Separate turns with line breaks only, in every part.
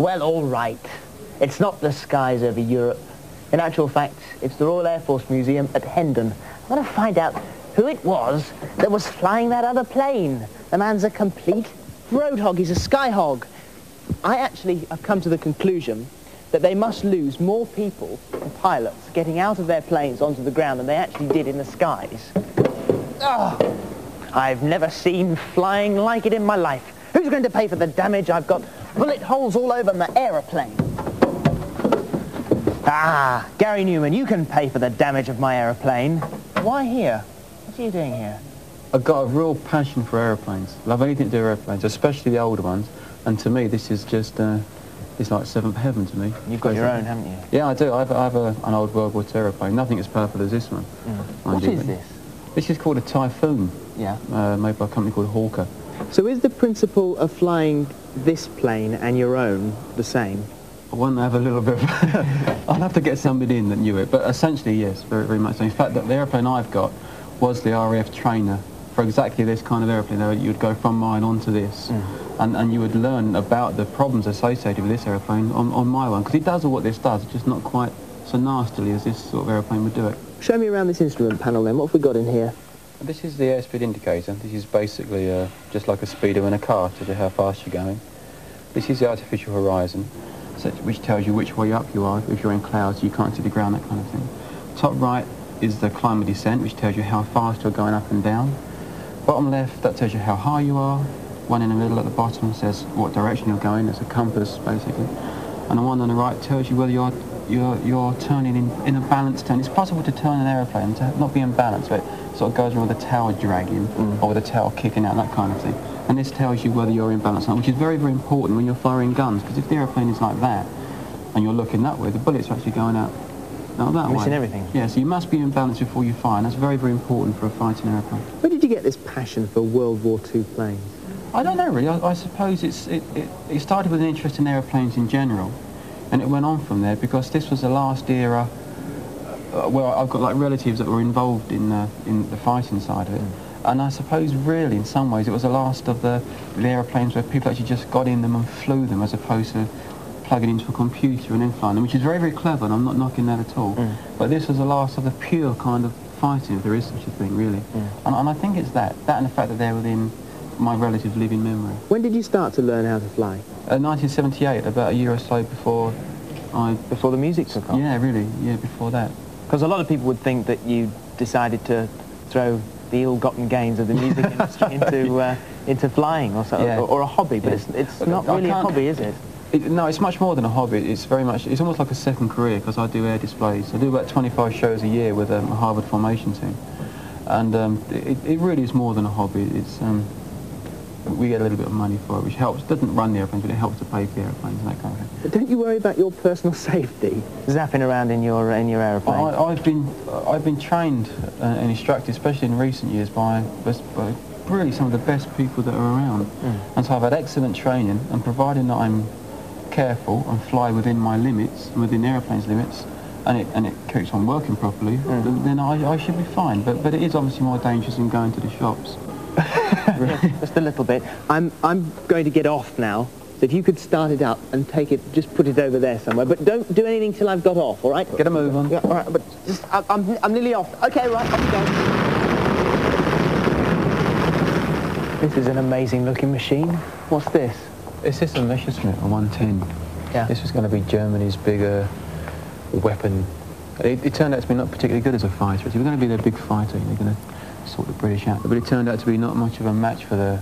Well, all right. It's not the skies over Europe. In actual fact, it's the Royal Air Force Museum at Hendon. I want to find out who it was that was flying that other plane. The man's a complete road hog. He's a sky hog. I actually have come to the conclusion that they must lose more people and pilots getting out of their planes onto the ground than they actually did in the skies. Oh, I've never seen flying like it in my life. Who's going to pay for the damage? I've got bullet holes all over my aeroplane. Ah, Gary Newman, you can pay for the damage of my aeroplane. Why here? What are you doing here?
I've got a real passion for aeroplanes. Love anything to do with aeroplanes, especially the older ones. And to me, this is just, it's like seventh heaven to me.
You've got your own, haven't you?
Yeah, I do. I have an old World War II aeroplane. Nothing as powerful as this one.
What is this?
This is called a Typhoon.
Yeah.
Made by a company called Hawker.
So is the principle of flying this plane and your own the same?
I want to have a little bit of... I'll have to get somebody in that knew it, but essentially, yes, very, very much so. In fact, the aeroplane I've got was the RAF trainer for exactly this kind of aeroplane. You'd go from mine onto this, and you would learn about the problems associated with this aeroplane on my one, because it does all what this does, it's just not quite so nastily as this sort of aeroplane would do it.
Show me around this instrument panel then. What have we got in here?
This is the airspeed indicator. This is basically just like a speedo in a car to tell you how fast you're going. This is the artificial horizon, which tells you which way up you are. If you're in clouds, you can't see the ground, that kind of thing. Top right is the climb of descent, which tells you how fast you're going up and down. Bottom left, that tells you how high you are. One in the middle at the bottom says what direction you're going. It's a compass, basically. And the one on the right tells you whether you're turning in a balanced turn. It's possible to turn an aeroplane to not be imbalanced, but it sort of goes around with the tail dragging or with the tail kicking out, that kind of thing. And this tells you whether you're in balance or not, which is very, very important when you're firing guns, because if the aeroplane is like that and you're looking that way, the bullets are actually going out that way.
Missing everything.
Yeah, so you must be in balance before you fire, and that's very, very important for a fighting aeroplane.
Where did you get this passion for World War II planes?
I don't know, really. I suppose it started with an interest in aeroplanes in general, and it went on from there, because this was the last era where I've got like relatives that were involved in the fighting side of it. And I suppose really in some ways it was the last of the aeroplanes where people actually just got in them and flew them, as opposed to plugging into a computer and then flying them, which is very, very clever, and I'm not knocking that at all. But this was the last of the pure kind of fighting, if there is such a thing, really. And I think it's that and the fact that they're within my relatives' living memory.
When did you start to learn how to fly?
1978, about a year or so before
Before the music took off?
Yeah, really, yeah, before that.
Because a lot of people would think that you decided to throw the ill-gotten gains of the music industry into flying or something, or a hobby, but it's not really a hobby, is it?
No, it's much more than a hobby. It's very much, it's almost like a second career, because I do air displays. I do about 25 shows a year with a Harvard formation team, and it really is more than a hobby. It's we get a little bit of money for it, which helps. It doesn't run the airplanes, but it helps to pay for the airplanes and that kind of thing.
But don't you worry about your personal safety, zapping around in your aeroplane?
I've been trained and instructed, especially in recent years, by really some of the best people that are around. And so I've had excellent training, and providing that I'm careful and fly within my limits, within the airplane's limits, and it keeps on working properly, then I should be fine. But it is obviously more dangerous than going to the shops.
Just a little bit. I'm going to get off now, so if you could start it up and take it, just put it over there somewhere, but don't do anything till I've got off, all right?
Get a move on.
Yeah, all right, but just, I'm nearly off. Okay, right, off you go. This is an amazing looking machine. What's this?
It's just a Messerschmitt, a 110.
Yeah.
This was going to be Germany's bigger weapon. It turned out to be not particularly good as a fighter. It was going to be their big fighter. They're going to sort the British out. But it turned out to be not much of a match for the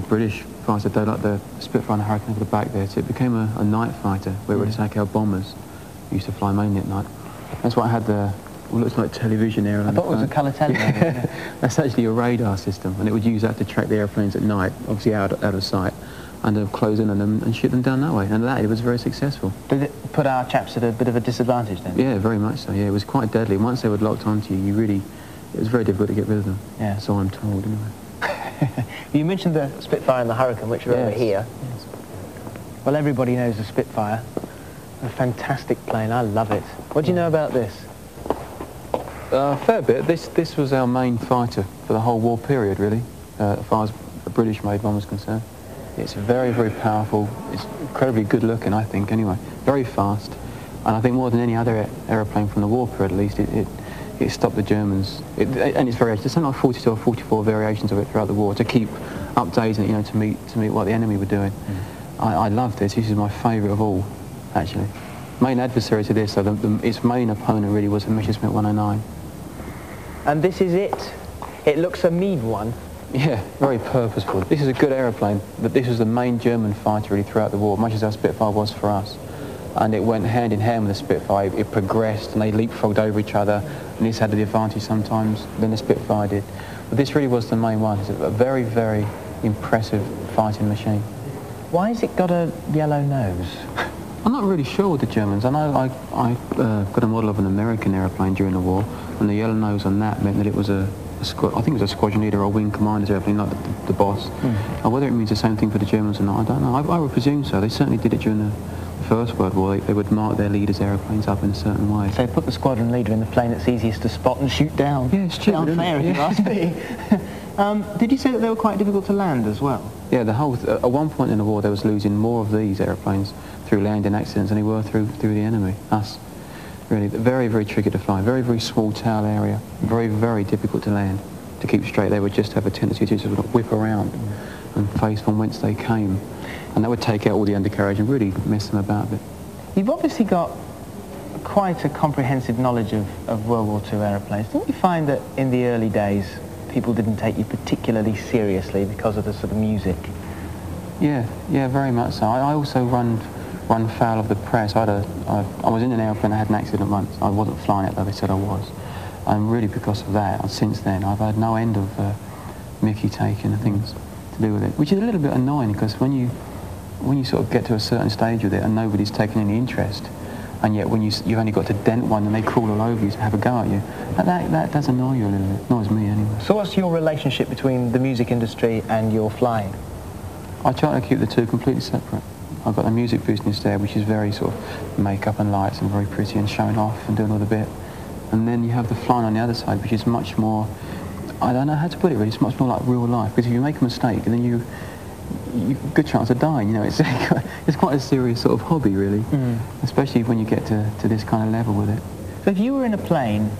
British fighter. They like the Spitfire and the Hurricane over the back there. So it became a night fighter, where it would attack our bombers. We used to fly mainly at night. That's why I had the what looks like television air.
I thought it was a colour television.
That's actually a radar system, and it would use that to track the airplanes at night, obviously out of sight, and close in on them and shoot them down that way. And it was very successful.
Did it put our chaps at a bit of a disadvantage then?
Yeah, very much so. Yeah, it was quite deadly. Once they were locked onto you, it was very difficult to get rid of them. Yeah. So I'm told, anyway.
You mentioned the Spitfire and the Hurricane, which are over here.
Yes.
Well, everybody knows the Spitfire. A fantastic plane. I love it. What do you know about this?
A fair bit. This was our main fighter for the whole war period, really, as far as a British-made one was concerned. It's very, very powerful. It's incredibly good looking, I think, anyway. Very fast. And I think more than any other aeroplane from the war period, at least, it stopped the Germans. And it's very, there's something like 42 or 44 variations of it throughout the war to keep updating it, you know, to meet what the enemy were doing. I love this. This is my favourite of all, actually. Main adversary to this, so its main opponent really was the Messerschmitt 109.
And this is it. It looks a Meade one.
Yeah, very purposeful. This is a good aeroplane, but this was the main German fighter really throughout the war, much as our Spitfire was for us. And it went hand in hand with the Spitfire. It progressed, and they leapfrogged over each other, and this had the advantage sometimes than the Spitfire did. But this really was the main one. It's a very, very impressive fighting machine.
Why has it got a yellow nose?
I'm not really sure with the Germans. I know I got a model of an American aeroplane during the war, and the yellow nose on that meant that it was I think it was a squadron leader or wing commander's airplane, not the boss. And whether it means the same thing for the Germans or not, I don't know. I would presume so. They certainly did it during the First World War. They would mark their leaders' aeroplanes up in a certain way.
So put the squadron leader in the plane that's easiest to spot and shoot down.
Yeah, it's stupid,
unfair if you ask me. Did you say that they were quite difficult to land as well?
Yeah, at one point in the war, they was losing more of these airplanes through landing accidents than they were through the enemy, us. Really, very, very tricky to fly. Very, very small tail area. Very, very difficult to land. To keep straight, they would just have a tendency to sort of whip around and face from whence they came. And that would take out all the undercarriage and really mess them about a bit.
You've obviously got quite a comprehensive knowledge of World War II aeroplanes. Didn't you find that in the early days, people didn't take you particularly seriously because of the sort of music?
Yeah, very much so. I also run foul of the press. I was in an airplane, I had an accident once. I wasn't flying it, though they said I was. And really because of that, and since then, I've had no end of mickey taking and things to do with it, which is a little bit annoying because when you sort of get to a certain stage with it and nobody's taking any interest, and yet when you've only got to dent one and they crawl all over you to have a go at you, that does annoy you a little bit. Annoys me anyway.
So what's your relationship between the music industry and your flying?
I try to keep the two completely separate. I've got the music business there, which is very sort of makeup and lights and very pretty and showing off and doing all the bit. And then you have the flying on the other side, which is much more, I don't know how to put it really, it's much more like real life. Because if you make a mistake, then you good chance of dying, you know, it's quite a serious sort of hobby really, especially when you get to this kind of level with it.
So if you were in a plane,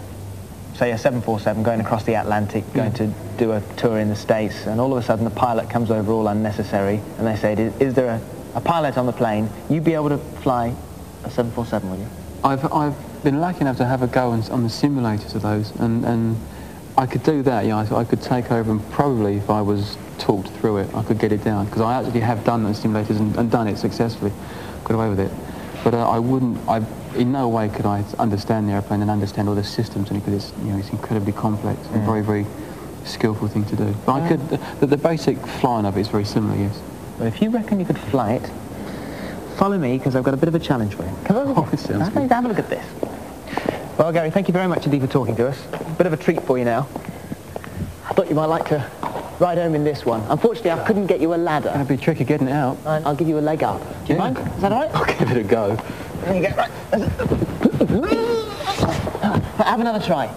say a 747 going across the Atlantic, going to do a tour in the States, and all of a sudden the pilot comes over all unnecessary, and they say, is there a pilot on the plane, you'd be able to fly a 747, would you?
I've been lucky enough to have a go on the simulators of those, and I could do that, yeah. I could take over, and probably if I was talked through it, I could get it down, because I actually have done those simulators and done it successfully, got away with it. But in no way could I understand the airplane and understand all the systems, and because it's incredibly complex and very, very skillful thing to do. But I could, the basic flying of it is very similar, yes.
Well, if you reckon you could fly it, follow me, because I've got a bit of a challenge for you. Come over here.
It sounds good.
Have a look at this. Well, Gary, thank you very much indeed for talking to us. Bit of a treat for you now. I thought you might like to ride home in this one. Unfortunately, I couldn't get you a ladder.
That'd be tricky getting it out.
I'll give you a leg up. Do you mind? Is that all right?
I'll give it a go.
There you go. Right. Have another try.